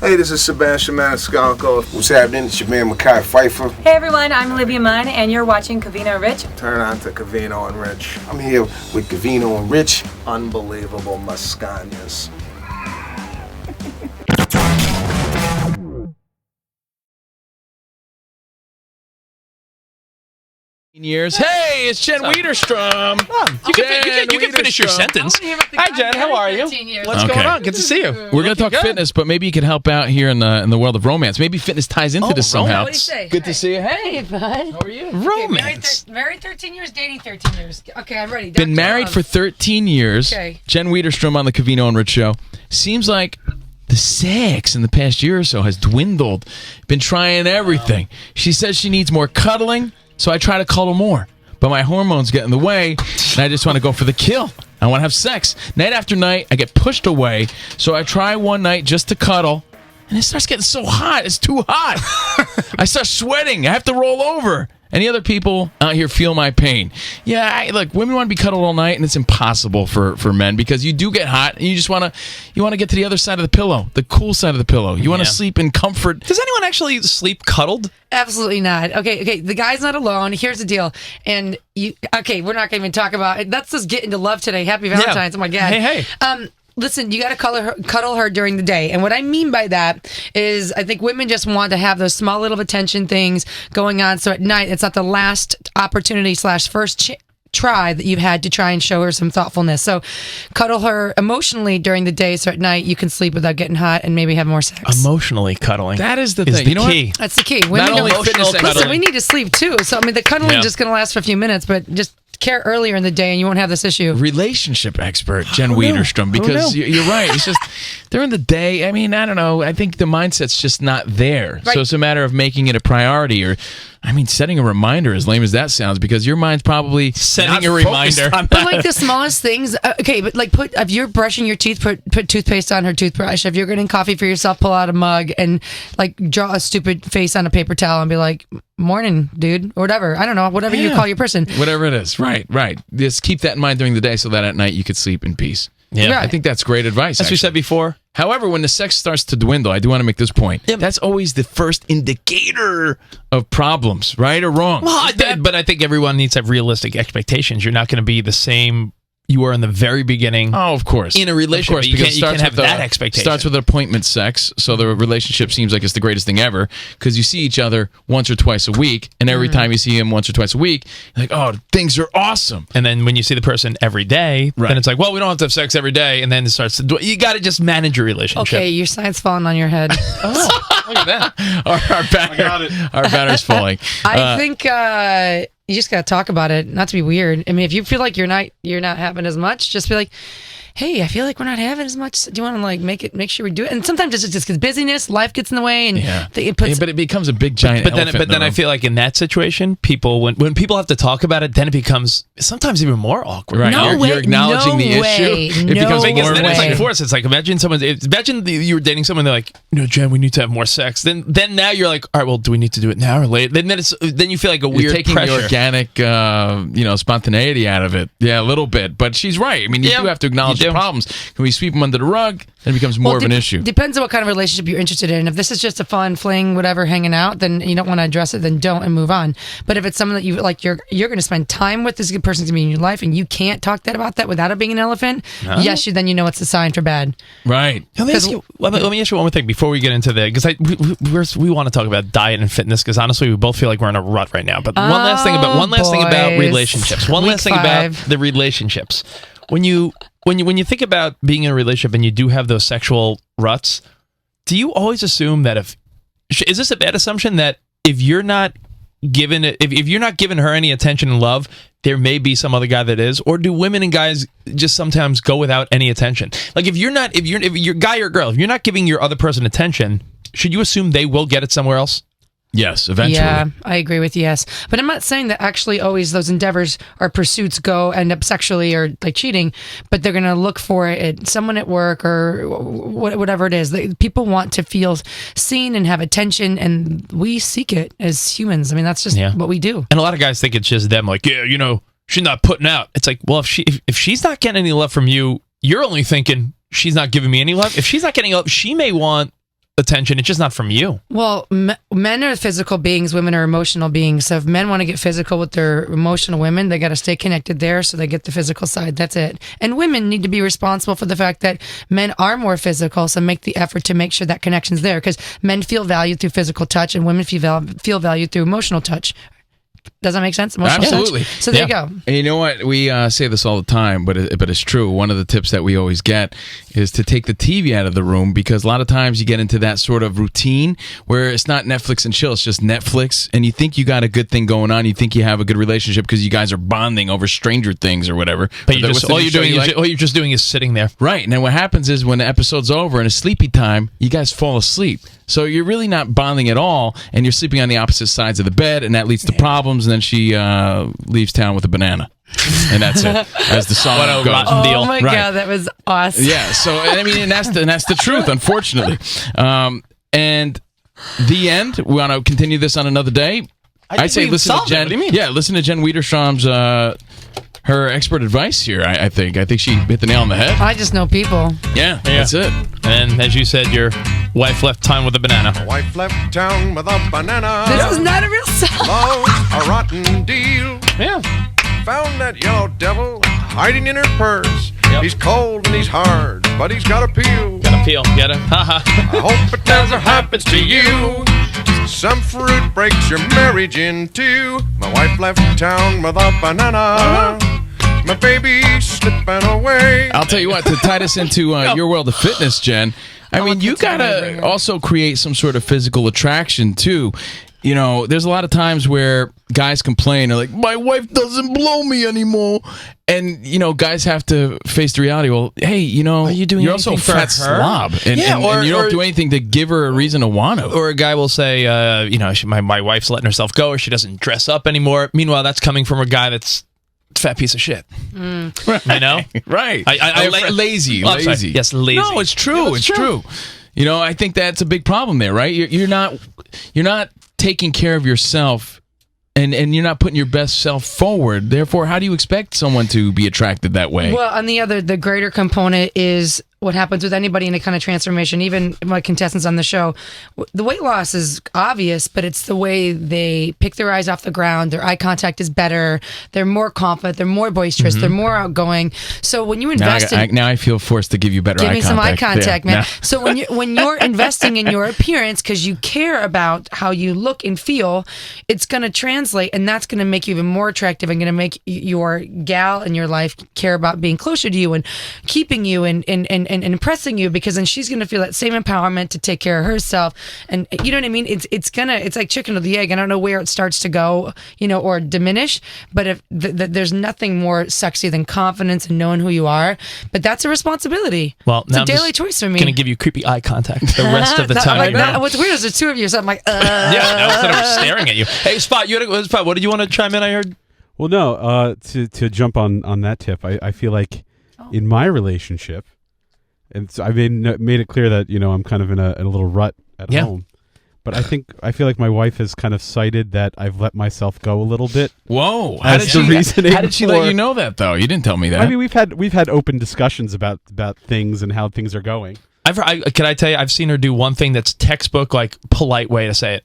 Hey, this is Sebastian Maniscalco. What's happening? It's your man, Mekhi Phifer. Hey everyone, I'm Olivia Munn, and you're watching Covino and Rich. Turn on to Covino and Rich. I'm here with Covino and Rich. Unbelievable Mascanas. Years. Hey, it's Jen Widerstrom. You can finish your sentence. Hi, Jen. How are you? What's going on? Good to see you. We're going to talk fitness, but maybe you could help out here in the world of romance. Maybe fitness ties into this somehow. Good to see you. Hey, bud. How are you? Romance. Married 13 years, dating 13 years. Okay, I'm ready. Been married for 13 years. Okay. Jen Widerstrom on the Covino and Rich show. Seems like the sex in the past year or so has dwindled. Been trying everything. She says she needs more cuddling. So I try to cuddle more, but my hormones get in the way, and I just want to go for the kill. I want to have sex. Night after night, I get pushed away, so I try one night just to cuddle, and it starts getting so hot. It's too hot. I start sweating. I have to roll over. Any other people out here feel my pain? Yeah, look, women want to be cuddled all night, and it's impossible for men because you do get hot, and you just want to get to the other side of the pillow, the cool side of the pillow. You want to sleep in comfort. Does anyone actually sleep cuddled? Absolutely not. Okay, the guy's not alone. Here's the deal. And we're not going to even talk about it. Let's just get into love today. Happy Valentine's. Yeah. Oh, my God. Hey. Listen, you got to cuddle her during the day. And what I mean by that is I think women just want to have those small little attention things going on. So at night, it's not the last opportunity / first try that you've had to try and show her some thoughtfulness. So cuddle her emotionally during the day, so at night you can sleep without getting hot and maybe have more sex. Emotionally cuddling. That is the thing. You know key. What? That's the key. Not only fitness cuddling. Listen, we need to sleep too. So I mean, the cuddling is just going to last for a few minutes, but just care earlier in the day and you won't have this issue. Relationship expert Jen Widerstrom, because you're right. It's just during the day. I mean, I don't know. I think the mindset's just not there. Right. So it's a matter of making it a priority, or setting a reminder. As lame as that sounds, because your mind's probably setting a reminder. But like the smallest things. Okay, but like if you're brushing your teeth, put toothpaste on her toothbrush. If you're getting coffee for yourself, pull out a mug and like draw a stupid face on a paper towel and be like, "Morning, dude," or whatever. I don't know, whatever you call your person. Whatever it is. Right. Just keep that in mind during the day so that at night you could sleep in peace. Yeah. I think that's great advice. As we said before. However, when the sex starts to dwindle, I do want to make this point. Yep. That's always the first indicator of problems, right or wrong. Well, but I think everyone needs to have realistic expectations. You're not going to be the same you were in the very beginning. Oh, of course. In a relationship, of course, because you can't have that expectation. Starts with appointment sex, so the relationship seems like it's the greatest thing ever, because you see each other once or twice a week, and every time you see him once or twice a week, you're like, oh, things are awesome. And then when you see the person every day, then it's like, well, we don't have to have sex every day, and then it starts to you got to just manage your relationship. Okay, your sign's falling on your head. Oh, look at that. Our banner's falling. I think you just gotta talk about it, not to be weird. I mean, if you feel like you're not having as much, just be like, hey, I feel like we're not having as much. Do you want to like make sure we do it? And sometimes it's just because busyness, life gets in the way, and but it becomes a big giant. But then I feel like in that situation, people when people have to talk about it, then it becomes sometimes even more awkward. Right? You're acknowledging the issue. It becomes more. Then it's like forced. It's like imagine you were dating someone. They're like, no, Jen, we need to have more sex. Then now you're like, all right, well, do we need to do it now or later? Then you feel like a weird taking pressure. The organic, spontaneity out of it. Yeah, a little bit. But she's right. I mean, you do have to acknowledge the problems. Can we sweep them under the rug? Then it becomes more of an issue. Depends on what kind of relationship you're interested in. If this is just a fun fling, whatever, hanging out, then you don't want to address it. Then don't and move on. But if it's someone that you like, you're going to spend time with, this person's going to be in your life, and you can't talk about that without it being an elephant. Yes, then you know it's a sign for bad. Right. Let me ask you one more thing before we get into that, because we want to talk about diet and fitness, because honestly, we both feel like we're in a rut right now. But one last thing about relationships. One last thing about the relationships. When you think about being in a relationship and you do have those sexual ruts, do you always assume that is this a bad assumption that if you're not giving her any attention and love, there may be some other guy that is? Or do women and guys just sometimes go without any attention? Like if you're guy or girl, if you're not giving your other person attention, should you assume they will get it somewhere else? Yes, eventually. Yeah, I agree with yes. But I'm not saying that actually always those endeavors or pursuits end up sexually or like cheating, but they're going to look for it someone at work or whatever it is. People want to feel seen and have attention, and we seek it as humans. I mean, that's just what we do. And a lot of guys think it's just them, like, she's not putting out. It's like, well, if she's not getting any love from you, you're only thinking she's not giving me any love. If she's not getting love, she may want attention. It's just not from you. Well, men are physical beings, women are emotional beings. So if men want to get physical with their emotional women, they got to stay connected there so they get the physical side. That's it. And women need to be responsible for the fact that men are more physical, so make the effort to make sure that connection's there, because men feel valued through physical touch and women feel valued through emotional touch. Does that make sense? Emotional Absolutely. touch? So there you go. And you know what? We say this all the time, but it's true. One of the tips that we always get is to take the TV out of the room, because a lot of times you get into that sort of routine where it's not Netflix and chill. It's just Netflix, and you think you got a good thing going on. You think you have a good relationship because you guys are bonding over Stranger Things or whatever. But all you're just doing is sitting there. Right. And then what happens is when the episode's over and it's sleepy time, you guys fall asleep. So you're really not bonding at all, and you're sleeping on the opposite sides of the bed, and that leads to problems, and then she leaves town with a banana. And that's it. As the song goes. Rotten deal. Oh my God, that was awesome. Yeah, so I mean, and that's the truth, unfortunately. And the end, we want to continue this on another day. I'd say listen to Jen. What do you mean? Yeah, listen to Jen Widerstrom's her expert advice here. I think she hit the nail on the head. I just know people. Yeah, that's it. And as you said, your wife left town with a banana. My wife left town with a banana. This is not a real song. Oh, a rotten deal. Yeah. Found that yellow devil hiding in her purse. Yep. He's cold and he's hard, but he's got appeal. Got a peel. Get it? Haha. I hope it never happens to you. Some fruit breaks your marriage in two. My wife left town with a banana. My baby's slipping away. I'll tell you what, to tie this into your world of fitness, Jen, I mean, you gotta also create some sort of physical attraction, too. You know, there's a lot of times where guys complain, they're like, my wife doesn't blow me anymore. And, you know, guys have to face the reality. Well, hey, you know, you're also a fat slob. And, and you don't do anything to give her a reason to want to. Or a guy will say, my wife's letting herself go, or she doesn't dress up anymore. Meanwhile, that's coming from a guy that's a fat piece of shit. Right. You know? Right. Lazy. Lazy. Yes, lazy. No, it's true. Yeah, it's true. You know, I think that's a big problem there, right? You're not taking care of yourself, and you're not putting your best self forward. Therefore, how do you expect someone to be attracted that way? Well, on the greater component is what happens with anybody in a kind of transformation, even my contestants on the show. The weight loss is obvious, but it's the way they pick their eyes off the ground. Their eye contact is better. They're more confident. They're more boisterous. They're more outgoing. So when you invest now I feel forced to give you better eye contact. Give me some eye contact, man. Yeah. So when you're investing in your appearance because you care about how you look and feel, it's going to translate, and that's going to make you even more attractive and going to make your gal in your life care about being closer to you and keeping you and impressing you, because then she's going to feel that same empowerment to take care of herself. And you know what I mean? It's like chicken or the egg. I don't know where it starts to go, or diminish, but if there's nothing more sexy than confidence and knowing who you are. But that's a responsibility. Well, it's a daily choice for me. I'm going to give you creepy eye contact the rest of the time. What's weird is there's two of you, so I'm like, Yeah, instead of staring at you. Hey, Spot, what did you want to chime in? I heard. Well, no, to jump on that tip, I feel like in my relationship, and so I made it clear that I'm kind of in a little rut at home, but I feel like my wife has kind of cited that I've let myself go a little bit. Whoa! How did she let you know that though? You didn't tell me that. I mean, we've had open discussions about things and how things are going. Can I tell you? I've seen her do one thing that's textbook, like polite way to say it.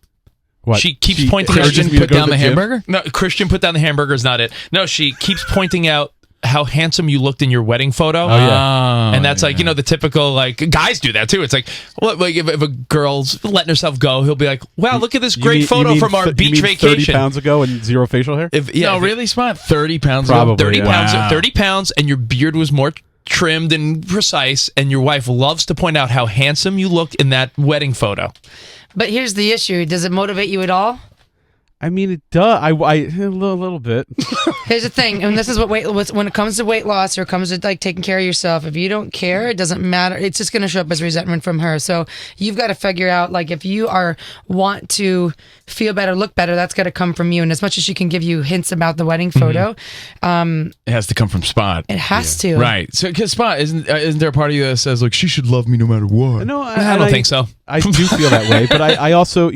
What? She keeps pointing out. Christian put down the hamburger? No, Christian put down the hamburger is not it. No, she keeps pointing out how handsome you looked in your wedding photo. Oh, yeah. And that's like, the typical, like, guys do that too. It's like if a girl's letting herself go, he'll be like, wow, look at this great photo from our beach vacation. 30 pounds ago and zero facial hair? Really, Spot? 30 pounds Probably, ago? 30 yeah. pounds, Wow. 30 pounds, and your beard was more trimmed and precise, and your wife loves to point out how handsome you look in that wedding photo. But here's the issue. Does it motivate you at all? I mean, it does. A little bit. Here's the thing, and this is when it comes to weight loss or it comes to like taking care of yourself. If you don't care, it doesn't matter. It's just going to show up as resentment from her. So you've got to figure out, like, if you want to feel better, look better, that's got to come from you. And as much as she can give you hints about the wedding photo, it has to come from Spot. it has to. Right. So, because Spot, isn't there a part of you that says, like, she should love me no matter what? No, I don't think so. I do feel that way, but I also,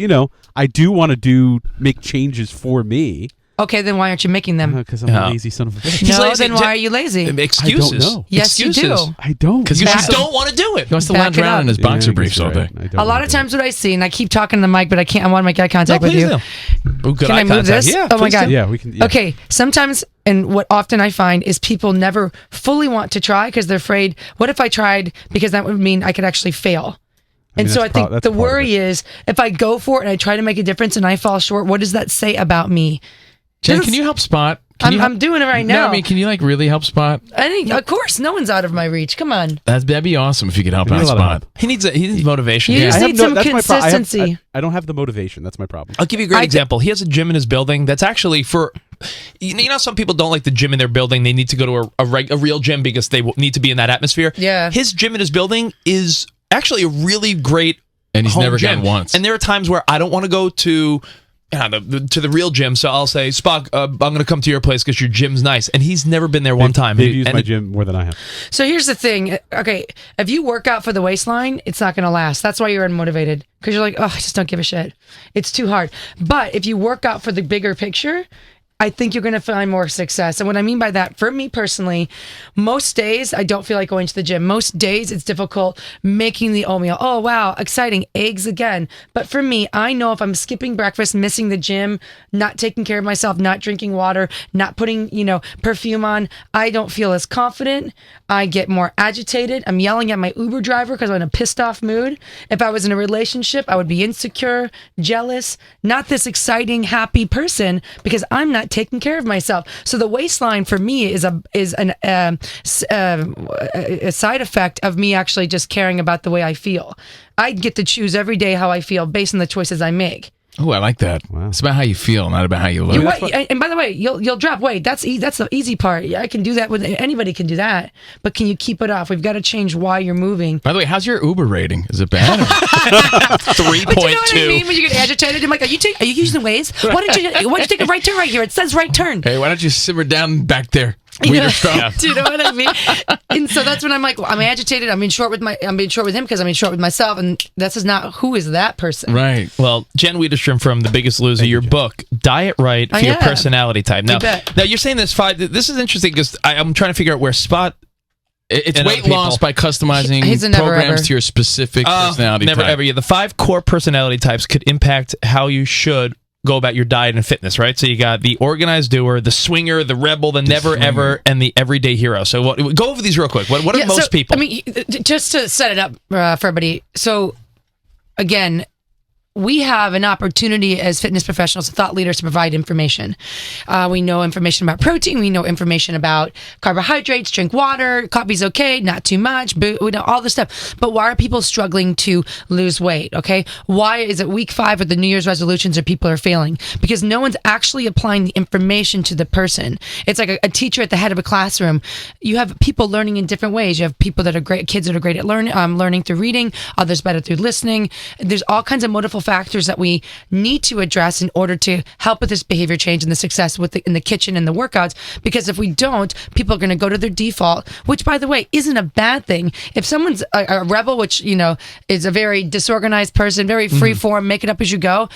I do want to make changes for me. Okay, then why aren't you making them? Because I'm a lazy son of a bitch. No, lazy. then why are you lazy? Excuses. I don't know. Yes, Excuses. you do. I don't. Because you Back- just don't want to do it. He wants to Back lounge it around up. in his boxer briefs all day. A lot of times what I see, and I keep talking to the mic, but I want to make eye contact with please you. do. Ooh, good Can eye I move contact. this? Yeah, Oh my please God. do. Yeah, we can. Yeah. Okay, sometimes, and what often I find is people never fully want to try because they're afraid, what if I tried? Because that would mean I could actually fail. And mean, so I that's think that's the part of worry it. is if I go for it and I try to make a difference and I fall short, what does that say about me? Jen, can you help Spot? Can you help- I'm doing it right No, now. I mean, can you like really help Spot? I think, of course, no one's out of my reach. Come on. That'd be awesome if you could help We need out a lot of Spot. help. He needs motivation. You just I have need some that's my pro- consistency. I don't have the motivation. That's my problem. I'll give you a great example. He has a gym in his building that's actually for. You know, some people don't like the gym in their building. They need to go to a real gym because they need to be in that atmosphere. Yeah. His gym in his building is actually a really great And he's home never gym. gone once. And there are times where I don't want to go to the real gym, so I'll say, Spock, I'm going to come to your place because your gym's nice. And he's never been there one time. They've used And my gym more than I have. So here's the thing. Okay, if you work out for the waistline, it's not going to last. That's why you're unmotivated because you're like, oh, I just don't give a shit. It's too hard. But if you work out for the bigger picture, I think you're going to find more success. And what I mean by that, for me personally, most days I don't feel like going to the gym. Most days it's difficult making the oatmeal. Oh, wow, exciting, eggs again. But for me, I know if I'm skipping breakfast, missing the gym, not taking care of myself, not drinking water, not putting, perfume on, I don't feel as confident. I get more agitated. I'm yelling at my Uber driver because I'm in a pissed off mood. If I was in a relationship, I would be insecure, jealous, not this exciting, happy person because I'm not taking care of myself. So the waistline for me is a side effect of me actually just caring about the way I feel. I get to choose every day how I feel based on the choices I make. Oh, I like that. Wow. It's about how you feel, not about how you look. And by the way, you'll drop weight. That's the easy part. I can do that with anybody can do that. But can you keep it off? We've got to change why you're moving. By the way, how's your Uber rating? Is it bad? 3.2. But you know what I mean when you get agitated? I'm like, are you using Waze? Why don't you take a right turn right here? It says right turn. Hey, why don't you simmer down back there? Do you know what I mean? And so that's when I'm like, I'm agitated. I'm being short with him because I'm being short with myself, and this is not who is that person. Right. Well, Jen Widerstrom from The Biggest Loser, your book, Diet Right for your personality type. Now, you're saying this this is interesting because I'm trying to figure out where Spot. It's weight loss by customizing He's a never programs ever. to your specific personality never type. ever. Yeah, the 5 core personality types could impact how you should go about your diet and fitness, right? So you got the organized doer, the swinger, the rebel, the never ever, and the everyday hero. So go over these real quick. What are most people? I mean, just to set it up for everybody. So again, we have an opportunity as fitness professionals, thought leaders, to provide information. We know information about protein. We know information about carbohydrates. Drink water. Coffee's okay, not too much. We know all this stuff. But why are people struggling to lose weight? Okay, why is it week 5 of the New Year's resolutions or people are failing? Because no one's actually applying the information to the person. It's like a teacher at the head of a classroom. You have people learning in different ways. You have people that are great, kids that are great at learning through reading. Others better through listening. There's all kinds of multiple factors that we need to address in order to help with this behavior change and the success in the kitchen and the workouts. Because if we don't, people are going to go to their default, which, by the way, isn't a bad thing. If someone's a rebel, which is a very disorganized person, very free form, make it up as you go,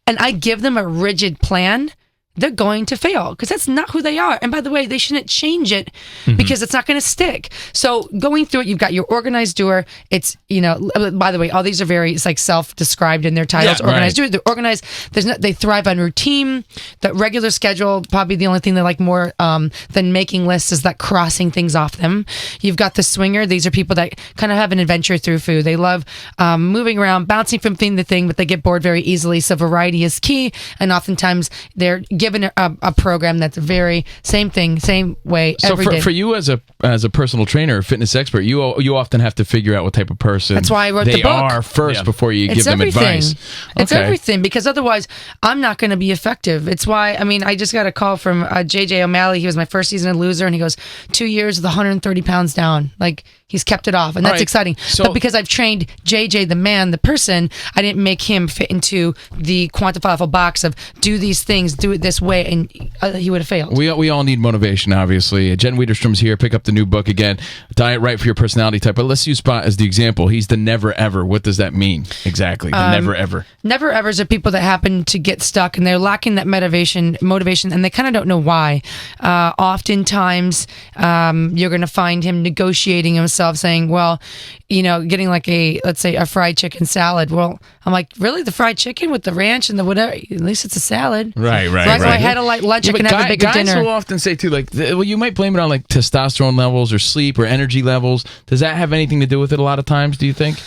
and I give them a rigid plan, they're going to fail because that's not who they are. And by the way, they shouldn't change it because it's not going to stick. So going through it, you've got your organized doer. It's, by the way, all these are it's like self-described in their titles. Yeah, organized right. doer, they're organized. They thrive on routine. That regular schedule, probably the only thing they like more than making lists is that crossing things off them. You've got the swinger. These are people that kind of have an adventure through food. They love moving around, bouncing from thing to thing, but they get bored very easily. So variety is key. And oftentimes they're given a program that's very same thing, same way every day. So for you as a personal trainer or fitness expert, you often have to figure out what type of person That's why I wrote the they book. are first before you give them everything. advice. It's Okay. everything, because otherwise I'm not going to be effective. It's why, I just got a call from JJ O'Malley. He was my first season of Loser, and he goes, 2 years with 130 pounds down. Like, he's kept it off, and that's All right. exciting. So- but because I've trained JJ, the man, the person, I didn't make him fit into the quantifiable box of do these things, do it this this way, and he would have failed. We all need motivation, obviously. Jen Widerstrom's here. Pick up the new book again, Diet Right for Your Personality Type. But let's use Spot as the example. He's the never ever. What does that mean exactly? The never ever. Never evers are people that happen to get stuck and they're lacking that motivation, and they kind of don't know why. Oftentimes, you're going to find him negotiating himself, saying, "Well, getting like let's say a fried chicken salad." Well, I'm like, really, the fried chicken with the ranch and the whatever? At least it's a salad. Right. So I had a light lunch. I can have a bigger dinner. Guys will often say too, like, well, you might blame it on like testosterone levels or sleep or energy levels. Does that have anything to do with it? A lot of times, do you think?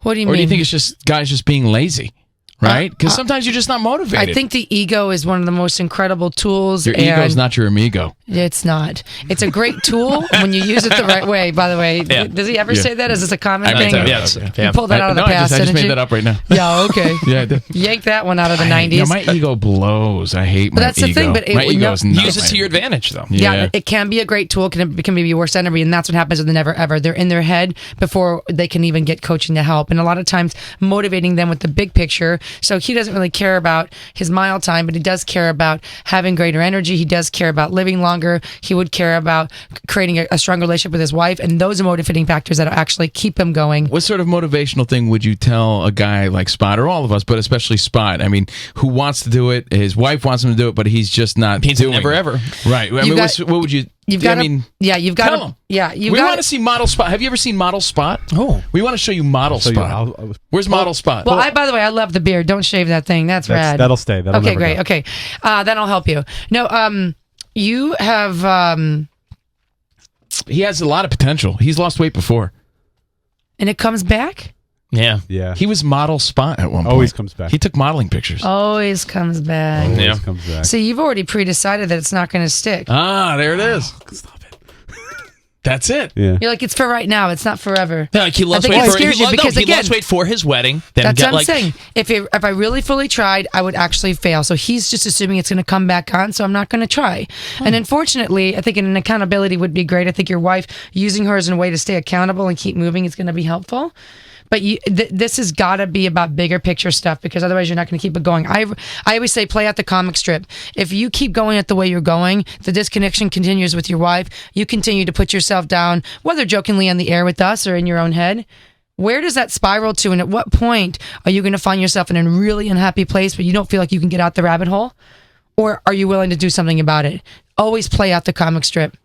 What do you mean? Or do you think it's just guys just being lazy? Right? Because sometimes you're just not motivated. I think the ego is one of the most incredible tools. Your ego is not your amigo. It's not. It's a great tool when you use it the right way, by the way. Yeah. Does he ever say that? Is this a common thing? You pulled that out of the past, I just didn't made you? that up right now. Yeah, okay. Yeah, I did. Yank that one out of the 90s. My ego blows. I hate my ego. That's the thing, but my ego is not use it to your advantage, though. Yeah, it can be a great tool. It can be your worst enemy, and that's what happens with the never ever. They're in their head before they can even get coaching to help, and a lot of times motivating them with the big picture. So he doesn't really care about his mile time, but he does care about having greater energy. He does care about living longer. He would care about creating a strong relationship with his wife, and those are motivating factors that actually keep him going. What sort of motivational thing would you tell a guy like Spot, or all of us, but especially Spot? I mean, who wants to do it? His wife wants him to do it, but he's just not doing never it. ever. Right. I mean, what would you? You've got. You've got to. We want to see Model Spot. Have you ever seen Model Spot? Oh, we want to show you Model Spot. Where's Model Spot? Well, by the way, I love the beard. Don't shave that thing. That's rad. That'll stay. That'll okay, never great. go. Okay, then I'll help you. No, you have. He has a lot of potential. He's lost weight before, and it comes back. Yeah. He was Model Spot at one point. Always comes back. He took modeling pictures. Always comes back. Always comes back. So you've already pre-decided that it's not going to stick. Ah, there it is. Stop it. That's it. Yeah. You're like, it's for right now. It's not forever. Yeah, like he lost weight he lost weight for his wedding. Then that's what I'm saying. If I really fully tried, I would actually fail. So he's just assuming it's going to come back on, so I'm not going to try. And unfortunately, I think an accountability would be great. I think your wife using her as a way to stay accountable and keep moving is going to be helpful. But this has got to be about bigger picture stuff, because otherwise you're not going to keep it going. I always say play out the comic strip. If you keep going at the way you're going, the disconnection continues with your wife. You continue to put yourself down, whether jokingly on the air with us or in your own head. Where does that spiral to, and at what point are you going to find yourself in a really unhappy place where you don't feel like you can get out the rabbit hole? Or are you willing to do something about it? Always play out the comic strip.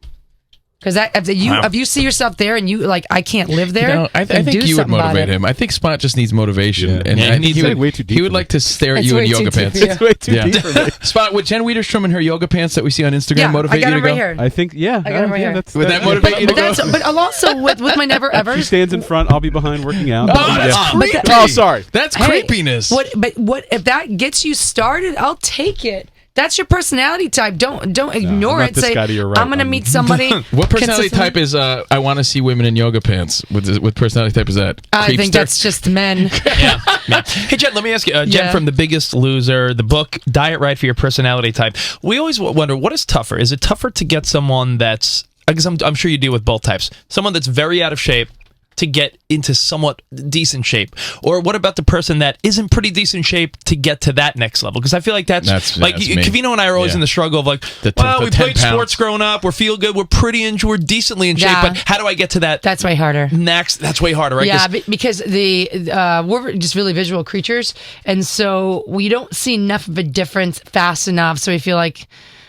Because if you see yourself there and you like, I can't live there. I think you would motivate him. I think Spot just needs motivation, and I think he would like to stare at you in yoga pants. It's way too deep for me. Spot, would Jen Widerstrom in her yoga pants that we see on Instagram motivate you to go? Right here. I think, yeah. I got him right here. Would that motivate you to go? But also with my never ever. She stands in front. I'll be behind working out. That's creepy. Oh, sorry. That's creepiness. What if that gets you started? I'll take it. That's your personality type. Don't ignore it. Say, I'm going to meet somebody. What personality type is I want to see women in yoga pants? What personality type is that? I think that's just men. Yeah. Hey, Jen, let me ask you. Jen from The Biggest Loser, the book, Diet Right for Your Personality Type. We always wonder, what is tougher? Is it tougher to get someone that's, because I'm sure you deal with both types, someone that's very out of shape to get into somewhat decent shape? Or what about the person that is in pretty decent shape to get to that next level? Because I feel like that's like Covino and I are always in the struggle of like, we played sports growing up, we feel good, we're decently in shape, but how do I get to that? That's way harder. Next, that's way harder, right? Yeah, because we're just really visual creatures, and so we don't see enough of a difference fast enough, so we feel like,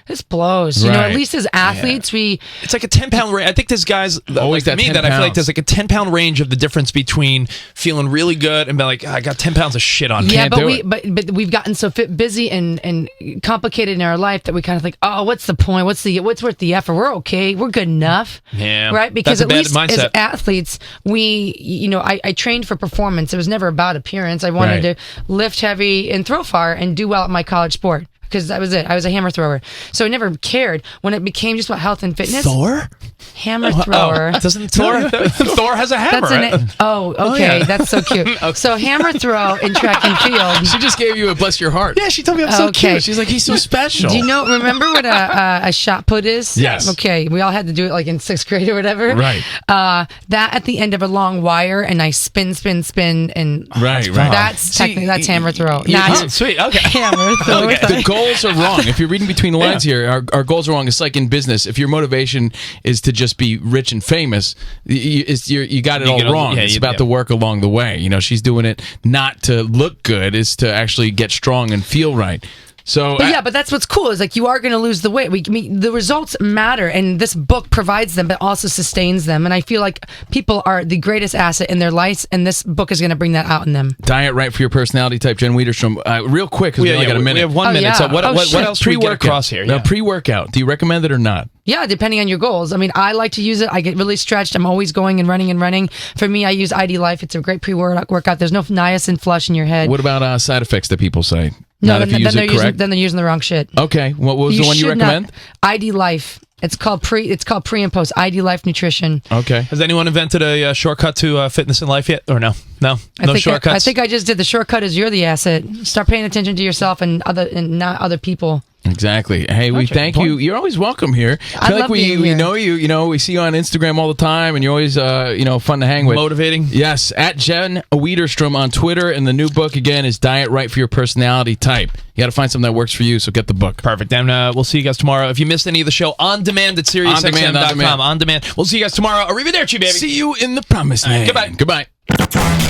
this blows. You know, at least as athletes, it's like a 10-pound range. I think there's guys always like me that I feel like there's like a 10-pound range of the difference between feeling really good and being like, I got 10 pounds of shit on me. Yeah, but we've gotten so busy and complicated in our life that we kind of think, oh, what's the point? What's worth the effort? We're okay. We're good enough. Yeah, right. Because that's at least mindset. as athletes, I trained for performance. It was never about appearance. I wanted to lift heavy and throw far and do well at my college sport. Because that was it. I was a hammer thrower. So I never cared. When it became just about health and fitness. Thor? Hammer thrower. Doesn't Thor? Thor has a hammer. That's okay. yeah. That's so cute. So hammer throw in track and field. She just gave you a bless your heart. Yeah, she told me I'm so Okay. cute. She's like, he's so special. Do you remember what a shot put is? Yes. Okay, we all had to do it like in 6th grade or whatever. Right. That at the end of a long wire, and I spin, and Right. that's technically that's hammer throw. Oh, sweet. Okay. Hammer throw. The goals are wrong. If you're reading between the lines here, our goals are wrong. It's like in business. If your motivation is to just be rich and famous, you got it all wrong. It's about the work along the way. She's doing it not to look good, is to actually get strong and feel right. So, but that's what's cool is like you are going to lose the weight. The results matter, and this book provides them, but also sustains them. And I feel like people are the greatest asset in their lives, and this book is going to bring that out in them. Diet right for your personality type, Jen Widerstrom. Real quick, because we only got a minute. We have 1 minute. Yeah. So what else should we get across here? Now, pre-workout. Do you recommend it or not? Yeah, depending on your goals. I mean, I like to use it. I get really stretched. I'm always going and running. For me, I use ID Life. It's a great pre-workout. There's no niacin flush in your head. What about side effects that people say? No, Not if you use it correct? then they're using the wrong shit. Okay, what was the one you recommend? ID Life. It's called pre and post. ID Life Nutrition. Okay. Has anyone invented a shortcut to fitness and life yet, or no? No shortcuts. I think I just did. The shortcut is you're the asset. Start paying attention to yourself and not other people. Exactly. Hey, we thank you. You're always welcome here. I feel like we know you. We see you on Instagram all the time, and you're always fun to hang with. Motivating. Yes, at Jen Widerstrom on Twitter, and the new book again is Diet Right for Your Personality Type. You got to find something that works for you, so get the book. Perfect. And we'll see you guys tomorrow. If you missed any of the show, on demand at SiriusXM.com. On demand. We'll see you guys tomorrow. Arrivederci, baby. See you in the promised land. Goodbye. Goodbye.